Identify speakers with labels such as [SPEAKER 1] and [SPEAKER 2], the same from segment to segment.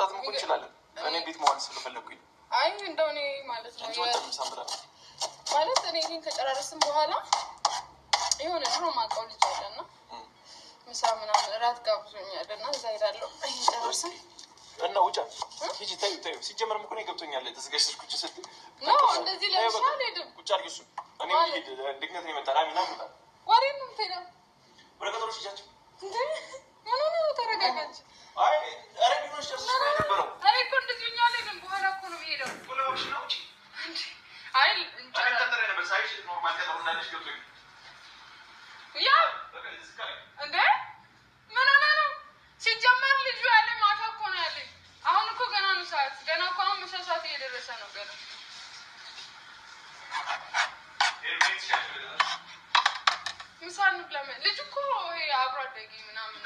[SPEAKER 1] መምጣት ነው እንችላለን እኔ ቤት መዋል ስለፈለኩኝ
[SPEAKER 2] አይ እንደው እኔ ማለት ነው ማለት እኔ ይሄን ከጨራረስን በኋላ የሆነ ድሮ ማውቀው ልጅ አለና ምሳ ምናምን እራት ጋብዞኛልና እዛ ሄዳለሁ ይሄን ጨራርሰን
[SPEAKER 1] እና ውጫ ሂጂ ታዩ ሲጀመርም እኮ ነው ገብቶኛል ተዘጋጅተሽ ቁጭ ስትይ
[SPEAKER 2] ነው እንደዚህ ለምሳሌ ሄድም
[SPEAKER 1] ቁጭ አድርጊ እሱ እኔ ሄድ ድግነት ነው የመጣ አሚና መጣ
[SPEAKER 2] ወሬን ነው ተይው
[SPEAKER 1] ወደ ቀጠሮሽ ሂጃችሁ
[SPEAKER 2] እንዴ ምን ነው ተረጋጋች
[SPEAKER 1] አይ አረ ቢሆንሽ ደስ ነበረው
[SPEAKER 2] አይ እኮ እንደዚህ ኛለ ግን በኋላ እኮ ነው ሄደው
[SPEAKER 1] ወለውሽ ነው እቺ
[SPEAKER 2] አይ
[SPEAKER 1] አረ ተጠረ ነበር ሳይሽ ኖርማል ከተውናለሽ ገብቶኝ
[SPEAKER 2] ያ እንዴ ምን ነው ሲጀመር ልጁ ያለ ማታ እኮ ነው ያለ አሁን እኮ ገና ነው ሰዓት ገና እኮ አሁን ምሳ ሰዓት እየደረሰ ነው ገና ምሳን ብለህ ልጅ እኮ ይሄ አብሮ አደጌ ምናምን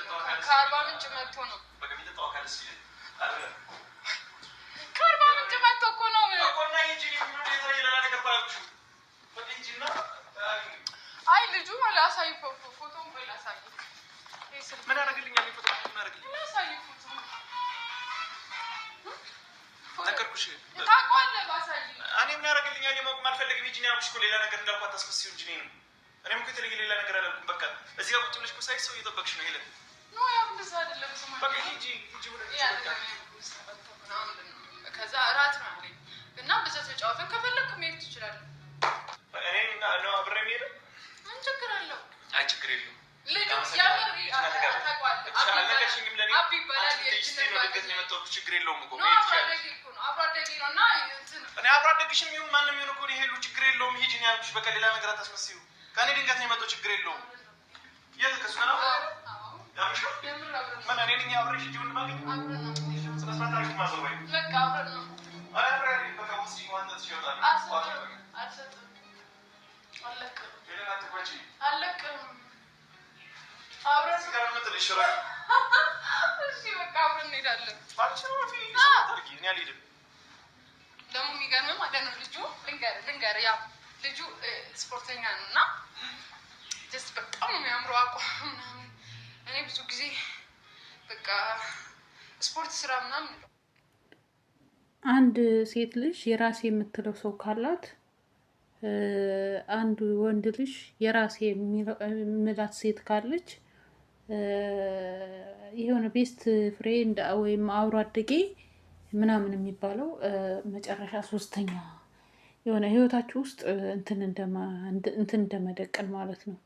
[SPEAKER 2] ከአርባ ምንጭ መጥቶ ነው ከአርባ ምንጭ መጥቶ እኮ ነው አይ ልጁ ላሳይ ፎቶን ቆይ ላሳይ
[SPEAKER 1] ምን ያደርግልኛል ፎቶ ምን ያደርግልኛል
[SPEAKER 2] ላሳይ ፎቶ
[SPEAKER 1] ነገርኩሽ
[SPEAKER 2] ታውቀዋለህ ባሳይ
[SPEAKER 1] እኔ ምን ያደርግልኛል የማውቅ ማልፈልግም ሂጂ ነው ያልኩሽ እኮ ሌላ ነገር እንዳልኳት ታስፈስዩ እንጂ ነው እኔም እኮ የተለየ ሌላ ነገር አላልኩም በቃ እዚህ ጋር ቁጭ ብለሽ እኮ ሳይሽ ሰው እየጠበቅሽ ነው ይሄን
[SPEAKER 2] ነው ያው እንደዛ አይደለም ስማ
[SPEAKER 1] በቃ ሂጂ
[SPEAKER 2] ከዛ እራት ነው አለኝ እና በዛ ተጫወተን ከፈለክ መሄድ ትችላለህ
[SPEAKER 1] እኔ ነው አብሬ መሄድ
[SPEAKER 2] ምን ችግር አለው
[SPEAKER 1] አይ ችግር የለውም
[SPEAKER 2] ልጅ ያመሪ ታውቀዋለህ አቢ ይባላል
[SPEAKER 1] የልጅነት ነው የመጣው ችግር የለውም እኮ
[SPEAKER 2] ነው አብራደጊ ነው እና
[SPEAKER 1] እኔ አብራደግሽም ይሁን ማንም ይሁን እኮ ይሄሉ ችግር የለውም ሂጂ ነው ያልኩሽ በቃ ሌላ ነገር አታስመስዩ ከኔ ድንገት ነው የመጣው ችግር የለውም የልከስ ነው ያምሽ ምን እኔ ነኝ አብረሽ ሂጂ ወንድማገኝ ስለስማት አሪፍ ማዘወይ
[SPEAKER 2] በቃ አብረን ነው
[SPEAKER 1] አረ በቃ ውስጥ ይዋንተ ትሽጣለህ
[SPEAKER 2] አልሰጥም አለቅም
[SPEAKER 1] የሌላ ትቆጪ
[SPEAKER 2] አለቅም አብረን
[SPEAKER 1] ጋር ምትልሽ ራ
[SPEAKER 2] እሺ በቃ አብረን እንሄዳለን
[SPEAKER 1] ባልሽው ፊ ታርጊ እኔ አልሄድም
[SPEAKER 2] ደግሞ የሚገርምህ ማለት ነው ልጁ ልንገር ያው ልጁ ስፖርተኛ ነውና ጀስት በጣም ነው የሚያምረው አቋም ምናምን እኔ ብዙ ጊዜ በቃ ስፖርት ስራ ምናምን
[SPEAKER 3] አንድ ሴት ልጅ የራሴ የምትለው ሰው ካላት አንድ ወንድ ልጅ የራሴ የሚላት ሴት ካለች የሆነ ቤስት ፍሬንድ ወይም አብሮ አደጌ ምናምን የሚባለው መጨረሻ ሶስተኛ የሆነ ህይወታችሁ ውስጥ እንትን እንደመደቀን ማለት ነው።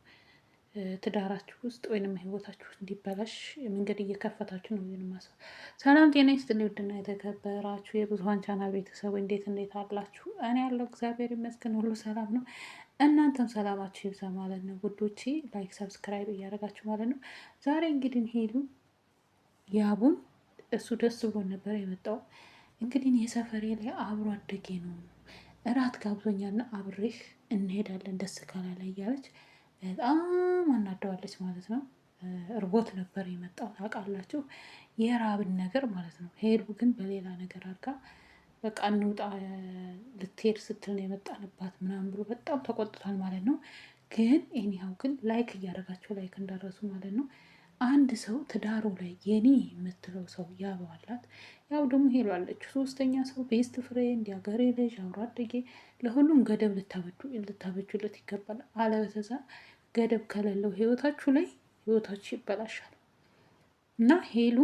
[SPEAKER 3] ትዳራችሁ ውስጥ ወይንም ህይወታችሁ እንዲበላሽ መንገድ እየከፈታችሁ ነው ማለት ነው። ሰላም ጤና ይስጥልኝ ውድና የተከበራችሁ የብዙሃን ቻናል ቤተሰብ እንዴት አላችሁ? እኔ ያለው እግዚአብሔር ይመስገን ሁሉ ሰላም ነው። እናንተም ሰላማችሁ ይብዛ ማለት ነው ውዶቼ። ላይክ ሰብስክራይብ እያደረጋችሁ ማለት ነው። ዛሬ እንግዲህ ሄሉ ያቡን እሱ ደስ ብሎ ነበር የመጣው። እንግዲህ የሰፈሬ ላይ አብሮ አደጌ ነው እራት ጋብዞኛልና አብሬህ እንሄዳለን ደስ ካላለ እያለች በጣም አናደዋለች ማለት ነው። እርቦት ነበር የመጣው ታውቃላችሁ፣ የራብን ነገር ማለት ነው። ሄሉ ግን በሌላ ነገር አድርጋ በቃ እንውጣ ልትሄድ ስትል ነው የመጣንባት ምናምን ብሎ በጣም ተቆጥቷል ማለት ነው። ግን ኤኒሃው ግን ላይክ እያደረጋችሁ ላይክ እንዳረሱ ማለት ነው። አንድ ሰው ትዳሩ ላይ የኔ የምትለው ሰው ያበዋላት ያው ደግሞ ሄሉ አለችው ሶስተኛ ሰው ቤስት ፍሬንድ ያገሬ ልጅ አብሮ አደጌ ለሁሉም ገደብ ልታበጁለት ይገባል። አለበለዛ ገደብ ከሌለው ህይወታችሁ ላይ ህይወታችሁ ይበላሻል። እና ሄሉ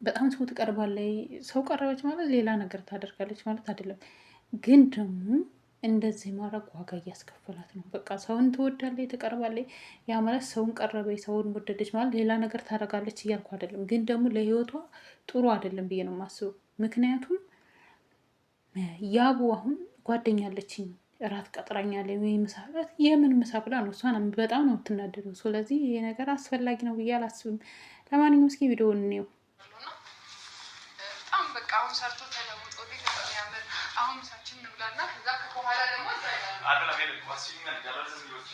[SPEAKER 3] በጣም ሰው ትቀርባለች። ሰው ቀረበች ማለት ሌላ ነገር ታደርጋለች ማለት አይደለም። ግን ደግሞ እንደዚህ ማድረግ ዋጋ እያስከፈላት ነው። በቃ ሰውን ትወዳለች፣ ትቀርባለች። ያ ማለት ሰውን ቀረበች፣ ሰውን ወደደች ማለት ሌላ ነገር ታደርጋለች እያልኩ አይደለም። ግን ደግሞ ለህይወቷ ጥሩ አይደለም ብዬ ነው የማስበው። ምክንያቱም ያቡ አሁን ጓደኛለችኝ እራት ቀጥራኛለች ወይ ምሳ እራት የምን ምሳ ብላ ነው እሷን በጣም ነው የምትናደደው። ስለዚህ ይሄ ነገር አስፈላጊ ነው ብዬ አላስብም። ለማንኛውም እስኪ ቪዲዮውን እንየው።
[SPEAKER 2] በጣም በቃ አሁን ሰርቶ ተለውጦ በጣም ያምር። አሁን ምሳችን እንብላና ከዛ ከኋላ ደግሞ
[SPEAKER 1] አለላ ሄለ ዋሲና ጋላዘ ዝሎች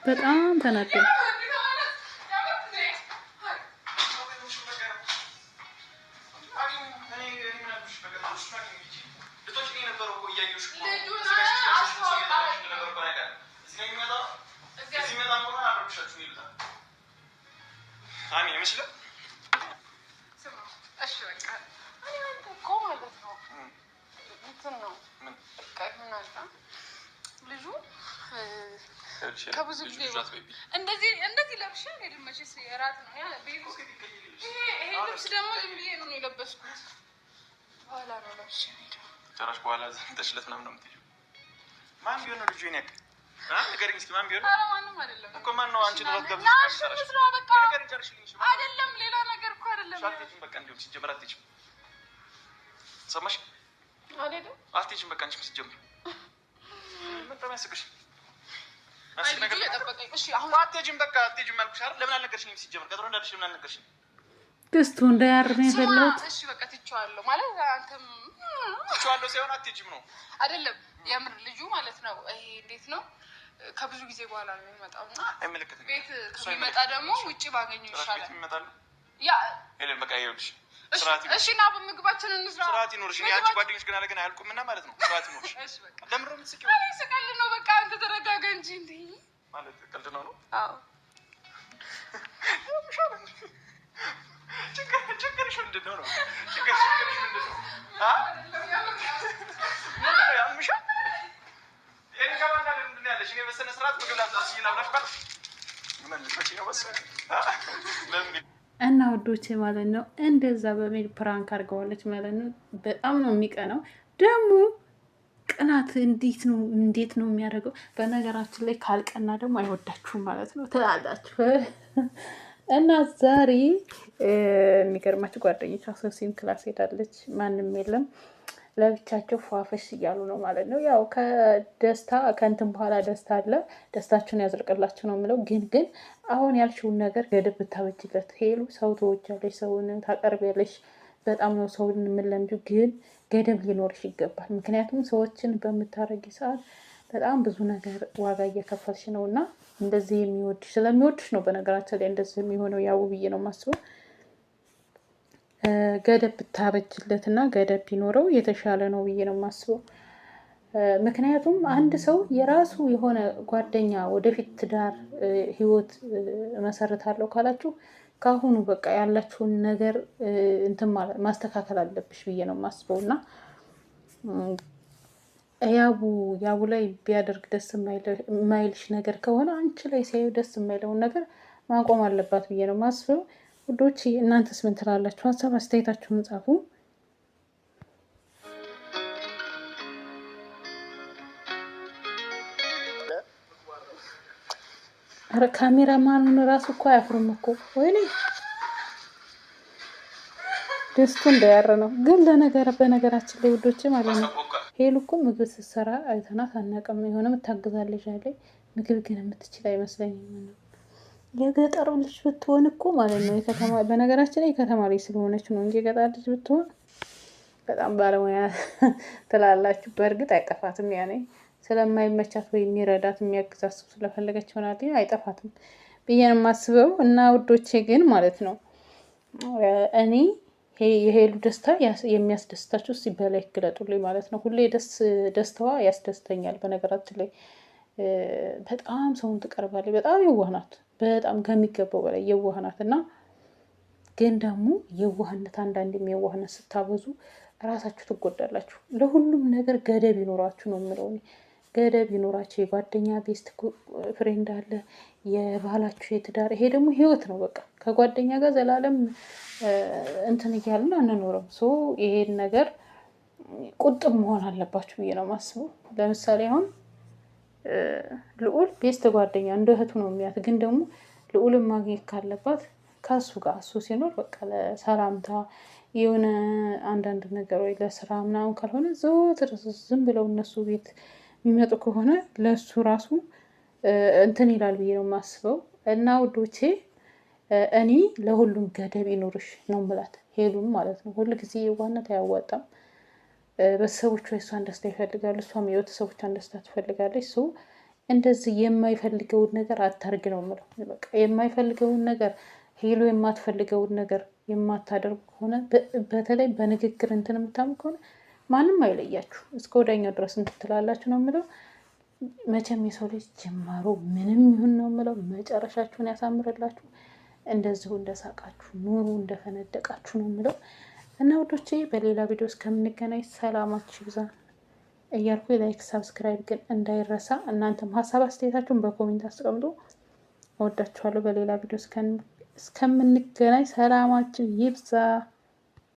[SPEAKER 3] በጣም ተናደደ።
[SPEAKER 1] አብሻችሁ ይልታል አሚ ይመስላል
[SPEAKER 2] ስማ እሺ በቃ እኔ አንተ እኮ ማለት ነው እንትን ነው በቃ ይሆናል ልጁ ከብዙ ጊዜ እንደዚህ ለብሼ ሄድን መቼስ የራት ነው ያ ቤት ይሄ ልብስ ደግሞ ዝም ብዬ ነው የለበስኩት በኋላ ነው ለብሼ ሄደው
[SPEAKER 1] ጨራሽ በኋላ ተሽለት ምናምን ነው የምትይው ማን ቢሆን ነው ልጁ ይነቅ ንገሪኝ እስኪ ማን ቢሆን
[SPEAKER 2] ኧረ ማንም አይደለም
[SPEAKER 1] እኮ ማን ነው አንቺ ድረስ ገብተሽ
[SPEAKER 2] በቃ
[SPEAKER 1] ንገሪኝ ጨርሽልኝ እሺ
[SPEAKER 2] አይደለም ሌላ ነገር እኮ አይደለም
[SPEAKER 1] ሻርቴጅን በቃ እንዲሁ ሲጀመር አትሄጂም ሰማሽ
[SPEAKER 2] አይደለም
[SPEAKER 1] አትሄጂም በቃ አንቺ ሲጀመር ምን ተመስገሽ
[SPEAKER 2] አይ ልጁ የጠበቀኝ እሺ አሁን
[SPEAKER 1] አትሄጂም በቃ አትሄጂም አልኩሽ አይደል ለምን አልነገርሽኝም ሲጀመር ቀጥሮ እንዳልሽ ለምን አልነገርሽኝም
[SPEAKER 3] ግስቱ እንዳያርነ የፈለሁት
[SPEAKER 2] እሺ በቃ ትቼዋለሁ ማለት አንተም
[SPEAKER 1] ትቼዋለሁ ሳይሆን አትሄጂም ነው
[SPEAKER 2] አይደለም የምር ልጁ ማለት ነው ይሄ እንዴት ነው ከብዙ ጊዜ በኋላ ነው የሚመጣው እና
[SPEAKER 1] አይመለከትም
[SPEAKER 2] ቤት ከሚመጣ ደግሞ ውጪ ባገኘው ይሻላል
[SPEAKER 1] ይመጣል
[SPEAKER 2] ያ
[SPEAKER 1] ሄለን በቃ ይኸውልሽ
[SPEAKER 2] እሺ ና በምግባችንን እንስራ
[SPEAKER 1] ስርዓት ይኖርሽ እኔ አንቺ ጓደኞች ገና ለገና አያልቁምና ማለት ነው ስርዓት ይኖርሽ
[SPEAKER 2] እሺ በቃ
[SPEAKER 1] ለምን ነው የምትስቂው
[SPEAKER 2] እኔ ስቀልድ ነው በቃ አንተ ተረጋጋ እንጂ እንዴ
[SPEAKER 1] ማለት ቀልድ ነው
[SPEAKER 2] አዎ
[SPEAKER 1] ችግርሽ ምንድን ነው ችግርሽ ምንድን ነው ምንድን ነው ያምሻል እኔ ከማን ጋር ምንድን ነው ያለሽ እኔ በስነ ስርዓት ምግብ ላብላሽ ይላብላሽ ባል መልሰሽ ነው በስ ለምን
[SPEAKER 3] እና ወዶቼ ማለት ነው እንደዛ በሚል ፕራንክ አድርገዋለች ማለት ነው በጣም ነው የሚቀናው ደግሞ ቅናት እንዴት ነው የሚያደርገው በነገራችን ላይ ካልቀና ደግሞ አይወዳችሁም ማለት ነው ትላላችሁ እና ዛሬ የሚገርማችሁ ጓደኞቿ ሶሲም ክላስ ሄዳለች ማንም የለም ለብቻቸው ፏፈሽ እያሉ ነው ማለት ነው ያው ከደስታ ከእንትን በኋላ ደስታ አለ ደስታችሁን ያዝርቅላችሁ ነው የምለው ግን አሁን ያልሽውን ነገር ገደብ ብታበጅለት ሄሉ ሰው ትወጃለሽ ሰውን ታቀርቢያለሽ በጣም ነው ሰውን የምንለምጂው ግን ገደብ ሊኖርሽ ይገባል ምክንያቱም ሰዎችን በምታረጊ ሰዓት በጣም ብዙ ነገር ዋጋ እየከፈልሽ ነው እና እንደዚህ የሚወድሽ ስለሚወድሽ ነው በነገራችን ላይ እንደዚህ የሚሆነው ያው ብዬ ነው የማስበው ገደብ ብታበጅለት እና ገደብ ቢኖረው የተሻለ ነው ብዬ ነው የማስበው ምክንያቱም አንድ ሰው የራሱ የሆነ ጓደኛ ወደፊት ትዳር ህይወት መሰረታለሁ ካላችሁ ካሁኑ በቃ ያላችሁን ነገር እንትን ማለት ማስተካከል አለብሽ ብዬ ነው የማስበው እና ያቡ ላይ ቢያደርግ ደስ የማይልሽ ነገር ከሆነ አንቺ ላይ ሲያዩ ደስ የማይለውን ነገር ማቆም አለባት ብዬ ነው የማስበው ውዶች እናንተስ ምን ትላላችሁ ሀሳብ አስተያየታችሁን ጻፉ ኧረ ካሜራማኑን ራሱ እኮ አያፍሩም እኮ ወይኔ ደስቱ እንዳያረ ነው ግን በነገራችን ላይ ውዶች ማለት ነው ሄሉ እኮ ምግብ ስትሰራ አይተናት አናውቅም የሆነ የምታግዛለች አለኝ ምግብ ግን የምትችል አይመስለኝም የገጠር ልጅ ብትሆን እኮ ማለት ነው የከተማ በነገራችን ላይ የከተማ ልጅ ስለሆነች ነው እንጂ የገጠር ልጅ ብትሆን በጣም ባለሙያ ትላላችሁ በእርግጥ አይጠፋትም ያኔ ስለማይመቻት ወይ የሚረዳት የሚያግዛት ሰው ስለፈለገች ይሆናል አይጠፋትም ብዬ ነው የማስበው እና ውዶቼ ግን ማለት ነው እኔ የሄሉ ደስታ የሚያስደስታችሁ ሲበላይ ግለጡልኝ ማለት ነው ሁሌ ደስታዋ ያስደስተኛል በነገራችን ላይ በጣም ሰውን ትቀርባለች በጣም የዋህናት በጣም ከሚገባው በላይ የዋህናት እና ግን ደግሞ የዋህነት አንዳንዴም የዋህነት ስታበዙ ራሳችሁ ትጎዳላችሁ ለሁሉም ነገር ገደብ ይኖራችሁ ነው የምለው ገደብ ይኖራችሁ የጓደኛ ቤስት ፍሬንድ አለ የባህላችሁ የትዳር ይሄ ደግሞ ህይወት ነው በቃ ከጓደኛ ጋር ዘላለም እንትን እያልን አንኖርም ይሄን ነገር ቁጥብ መሆን አለባችሁ ብዬ ነው የማስበው ለምሳሌ አሁን ልዑል ቤስት ጓደኛ እንደ እህቱ ነው የሚያት ግን ደግሞ ልዑልን ማግኘት ካለባት ከሱ ጋር እሱ ሲኖር በቃ ለሰላምታ የሆነ አንዳንድ ነገር ወይ ለስራ ምናምን ካልሆነ ዘወትር ዝም ብለው እነሱ ቤት የሚመጡ ከሆነ ለሱ ራሱ እንትን ይላል ብዬ ነው የማስበው እና ውዶቼ እኔ ለሁሉም ገደብ ይኖርሽ ነው የምላት ሄሉም ማለት ነው ሁሉ ጊዜ የዋህነት አያዋጣም በሰዎች እሷን ደስታ ይፈልጋሉ እሷም የቤተሰቦቿን ደስታ ትፈልጋለች እንደዚህ የማይፈልገውን ነገር አታርግ ነው የምለው በቃ የማይፈልገውን ነገር ሄሉ የማትፈልገውን ነገር የማታደርጉ ከሆነ በተለይ በንግግር እንትን የምታምኑ ከሆነ ማንም አይለያችሁ እስከ ወዲያኛው ድረስ እንትን ትላላችሁ ነው የምለው መቼም የሰው ልጅ ጅማሮ ምንም ይሁን ነው የምለው፣ መጨረሻችሁን ያሳምርላችሁ። እንደዚሁ እንደሳቃችሁ ኑሩ፣ እንደፈነደቃችሁ ነው የምለው። እና ውዶቼ በሌላ ቪዲዮ እስከምንገናኝ ሰላማችሁ ይብዛ እያልኩ ላይክ ሰብስክራይብ ግን እንዳይረሳ። እናንተም ሀሳብ አስተያየታችሁን በኮሜንት አስቀምጡ። እወዳችኋለሁ። በሌላ ቪዲዮ እስከምንገናኝ ሰላማችሁ ይብዛ።